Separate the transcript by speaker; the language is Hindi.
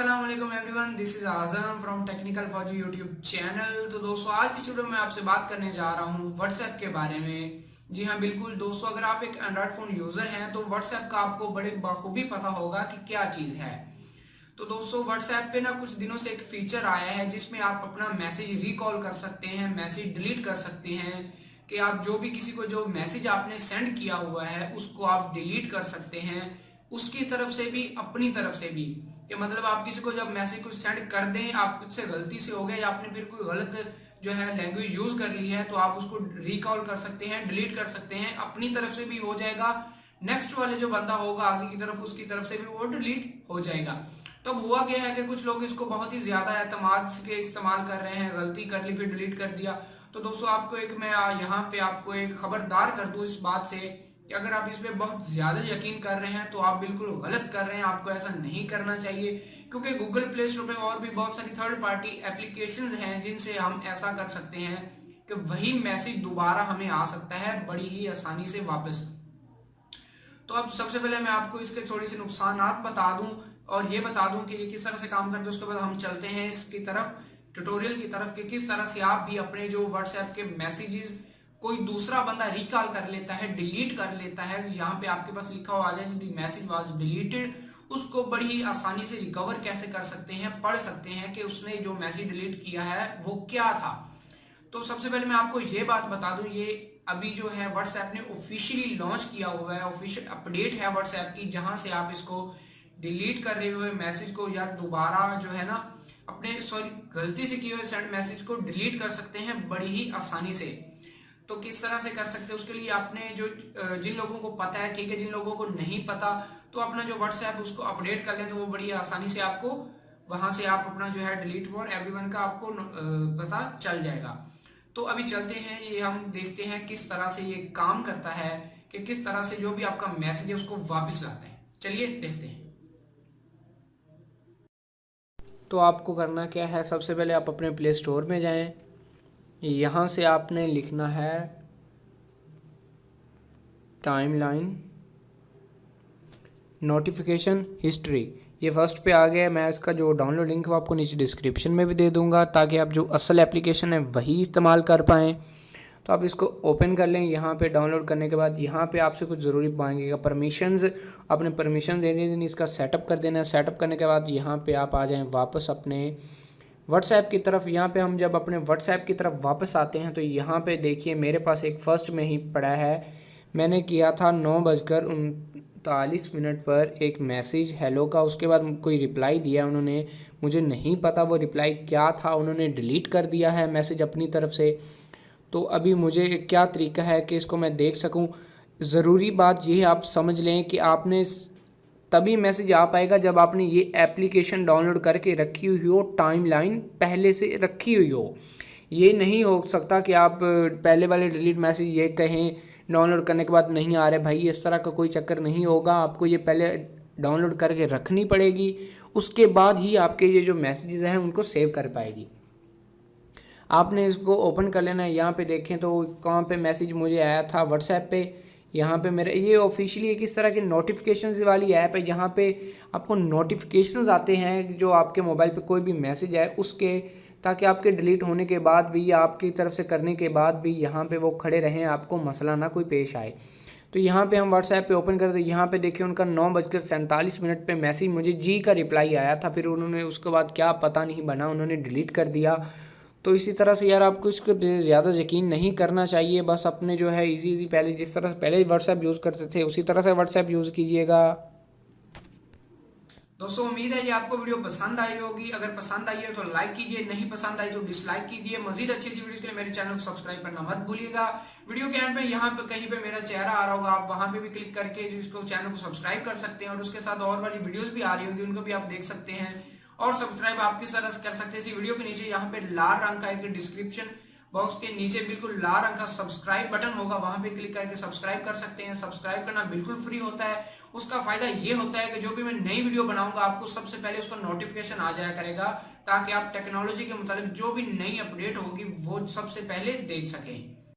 Speaker 1: अस्सलाम वालेकुम everyone, this is Azam from technical for you YouTube channel. तो दोस्तों, आज की वीडियो में आपसे बात करने जा रहा हूँ व्हाट्सएप के बारे में। जी हाँ बिल्कुल दोस्तों, अगर आप एक एंड्रॉयड फोन यूजर हैं तो व्हाट्सएप का आपको बड़े बखूबी पता होगा कि क्या चीज है। तो दोस्तों, व्हाट्सएप पे ना कुछ दिनों से एक फीचर आया है जिसमें आप अपना मैसेज रिकॉल कर सकते हैं, मैसेज डिलीट कर सकते हैं। कि आप जो भी किसी को जो मैसेज आपने सेंड किया हुआ है उसको आप डिलीट कर सकते हैं, उसकी तरफ से भी अपनी तरफ से भी। कि मतलब आप किसी को जब मैसेज कुछ सेंड कर दें, आप कुछ से गलती से हो गया या आपने फिर कोई गलत जो है लैंग्वेज यूज कर ली है, तो आप उसको रिकॉल कर सकते हैं, डिलीट कर सकते हैं, अपनी तरफ से भी हो जाएगा, नेक्स्ट वाले जो बंदा होगा आगे की तरफ उसकी तरफ से भी वो डिलीट हो जाएगा। तो अब हुआ क्या है कि कुछ लोग इसको बहुत ही ज्यादा एतमाद के इस्तेमाल कर रहे हैं, गलती कर ली फिर डिलीट कर दिया। तो दोस्तों, आपको एक मैं यहाँ पे आपको एक खबरदार कर दूं इस बात से कि अगर आप इस पे बहुत ज्यादा यकीन कर रहे हैं तो आप बिल्कुल गलत कर रहे हैं, आपको ऐसा नहीं करना चाहिए। क्योंकि गूगल प्ले स्टोर पे और भी बहुत सारी थर्ड पार्टी एप्लीकेशंस हैं जिनसे हम ऐसा कर सकते हैं कि वही मैसेज दोबारा हमें आ सकता है बड़ी ही आसानी से वापस। तो अब सबसे पहले मैं आपको इसके थोड़ी सी नुकसानात बता दूं और ये बता दूं कि ये किस तरह से काम करते हैं। उसके बाद हम चलते हैं इसकी तरफ, ट्यूटोरियल की तरफ, कि किस तरह से आप भी अपने जो व्हाट्सएप के मैसेजेस कोई दूसरा बंदा रिकॉल कर लेता है, डिलीट कर लेता है, यहाँ पे आपके पास लिखा हुआ आ जाए द मैसेज वाज डिलीटेड, उसको बड़ी ही आसानी से रिकवर कैसे कर सकते हैं, पढ़ सकते हैं कि उसने जो मैसेज डिलीट किया है वो क्या था। तो सबसे पहले मैं आपको ये बात बता दूं, ये अभी जो है व्हाट्सएप ने ऑफिशियली लॉन्च किया हुआ है, ऑफिशियल अपडेट है व्हाट्सएप की, जहां से आप इसको डिलीट कर रहे हुए मैसेज को या दोबारा जो है ना अपने गलती से किए हुए सेंड मैसेज को डिलीट कर सकते हैं बड़ी ही आसानी से। तो किस तरह से कर सकते हैं उसके लिए आपने जो जिन लोगों को पता है ठीक है, जिन लोगों को नहीं पता तो अपना जो व्हाट्सएप उसको अपडेट कर ले, तो वो बड़ी आसानी से आपको वहां से आप अपना जो है डिलीट फॉर एवरीवन का आपको पता चल जाएगा। तो अभी चलते हैं, ये हम देखते हैं किस तरह से ये काम करता है, कि किस तरह से जो भी आपका मैसेज है उसको वापस लाते हैं। चलिए देखते हैं। तो आपको करना क्या है, सबसे पहले आप अपने प्ले स्टोर में जाएं, यहाँ से आपने लिखना है टाइमलाइन नोटिफिकेशन हिस्ट्री। ये फर्स्ट पे आ गया है। मैं इसका जो डाउनलोड लिंक है आपको नीचे डिस्क्रिप्शन में भी दे दूंगा ताकि आप जो असल एप्लीकेशन है वही इस्तेमाल कर पाएँ। तो आप इसको ओपन कर लें। यहाँ पे डाउनलोड करने के बाद यहाँ पे आपसे कुछ ज़रूरी मांगेगा परमिशंस, आपने परमिशन देनी देनी, इसका सेटअप कर देना है। सेटअप करने के बाद यहाँ पे आप आ जाएँ वापस अपने व्हाट्सएप की तरफ। यहाँ पे हम जब अपने व्हाट्सएप की तरफ वापस आते हैं तो यहाँ पे देखिए मेरे पास एक फ़र्स्ट में ही पड़ा है, मैंने किया था 9:39 पर एक मैसेज हेलो का। उसके बाद कोई रिप्लाई दिया उन्होंने, मुझे नहीं पता वो रिप्लाई क्या था, उन्होंने डिलीट कर दिया है मैसेज अपनी तरफ से। तो अभी मुझे क्या तरीका है कि इसको मैं देख सकूं। ज़रूरी बात ये आप समझ लें कि आपने तभी मैसेज आ पाएगा जब आपने ये एप्लीकेशन डाउनलोड करके रखी हुई हो, टाइमलाइन पहले से रखी हुई हो। ये नहीं हो सकता कि आप पहले वाले डिलीट मैसेज ये कहें डाउनलोड करने के बाद नहीं आ रहे। भाई इस तरह का कोई चक्कर नहीं होगा, आपको ये पहले डाउनलोड करके रखनी पड़ेगी, उसके बाद ही आपके ये जो मैसेजेस हैं उनको सेव कर पाएगी। आपने इसको ओपन कर लेना है। यहाँ पे देखें तो कहाँ पे मैसेज मुझे आया था, व्हाट्सएप पे। यहाँ पे मेरे ये ऑफिशियली एक इस तरह की नोटिफिकेशंस वाली ऐप है, यहाँ पे आपको नोटिफिकेशंस आते हैं जो आपके मोबाइल पे कोई भी मैसेज है उसके, ताकि आपके डिलीट होने के बाद भी या आपकी तरफ से करने के बाद भी यहाँ पे वो खड़े रहें, आपको मसला ना कोई पेश आए। तो यहाँ पे हम व्हाट्सएप पे ओपन करें तो यहाँ पे देखिए उनका 9:47 पे मैसेज मुझे जी का रिप्लाई आया था। फिर उन्होंने उसके बाद क्या पता नहीं बना, उन्होंने डिलीट कर दिया। तो इसी तरह से यार आपको इसको ज़्यादा यकीन नहीं करना चाहिए। बस अपने जो है इजी पहले जिस तरह पहले व्हाट्सएप यूज़ करते थे उसी तरह से व्हाट्सएप यूज़ कीजिएगा। दोस्तों, उम्मीद है ये आपको वीडियो पसंद आई होगी। अगर पसंद आई है तो लाइक कीजिए, नहीं पसंद आई तो डिसलाइक कीजिए। मजीद अच्छी वीडियोस के लिए मेरे चैनल को सब्सक्राइब करना मत भूलिएगा। वीडियो के एंड पे यहाँ पे कहीं पे मेरा चेहरा आ रहा होगा, आप वहां पे भी क्लिक करके इसको चैनल को सब्सक्राइब कर सकते हैं और उसके साथ और वाली वीडियोस भी आ रही होंगी उनको भी आप देख सकते हैं और सब्सक्राइब आप किस तरह कर सकते हैं। इसी वीडियो के नीचे यहाँ पे लाल रंग का एक डिस्क्रिप्शन बॉक्स के नीचे बिल्कुल लाल रंग का सब्सक्राइब बटन होगा, वहां पे क्लिक करके सब्सक्राइब कर सकते हैं। सब्सक्राइब करना बिल्कुल फ्री होता है। उसका फायदा ये होता है कि जो भी मैं नई वीडियो बनाऊंगा आपको सबसे पहले उसका नोटिफिकेशन आ जाया करेगा, ताकि आप टेक्नोलॉजी के मुताबिक जो भी नई अपडेट होगी वो सबसे पहले देख सकें।